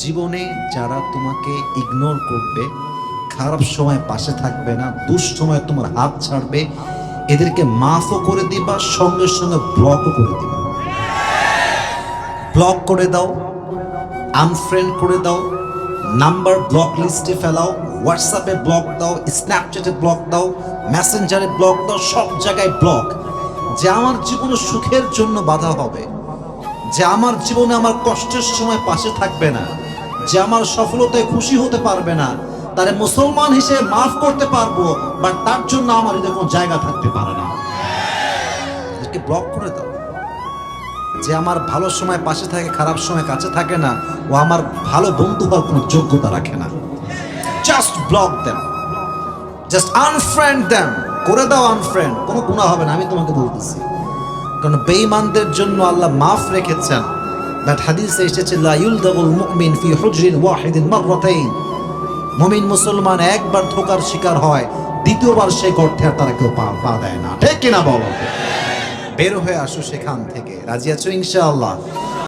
জীবনে যারা তোমাকে ইগনোর করবে, খারাপ সময় পাশে থাকবে না, দুঃসময় তোমার হাত ছাড়বে, এদেরকে মাফও করে দিবা, সঙ্গে সঙ্গে ব্লকও করে দিবা। ব্লক করে দাও, আনফ্রেন্ড করে দাও, নাম্বার ব্লক লিস্টে ফেলাও, হোয়াটসঅ্যাপে ব্লক দাও, স্ন্যাপচ্যাটে ব্লক দাও, মেসেঞ্জারে ব্লক দাও, সব জায়গায় ব্লক। যে আমার জীবনে সুখের জন্য বাধা হবে, যে আমার জীবনে আমার কষ্টের সময় পাশে থাকবে না, যে আমার সফলতায় খুশি হতে পারবে না, তারে মুসলমান হিসেবে মাফ করতে পারবো, বাট তার জন্য আমার এদের কোনো জায়গা থাকতে পারে না। এদেরকে ব্লক করে দাও। যে আমার ভালো সময় পাশে থাকে, খারাপ সময় কাছে থাকে না, ও আমার ভালো বন্ধু হওয়ার কোনো যোগ্যতা রাখে না। Just block them, just unfriend them, করে দাও আনফ্রেন্ড। কোনো গুনাহ হবে না, আমি তোমাকে বলতেছি। কারণ বেঈমানদের জন্য আল্লাহ মাফ রেখেছেন। বাট হাদিসে এসেছে লা ইউলদাগুল মুমিন ফি হুজরিন ওয়াহিদিন মাররাতাইন। মুমিন মুসলমান একবার ধোঁকার শিকার হয়, দ্বিতীয়বার সেই গর্তে আর তারা কেউ পা দেয় না। ঠিক কিনা বলো? বের হয়ে আসো সেখান থেকে। রাজি আছো ইনশাআল্লাহ?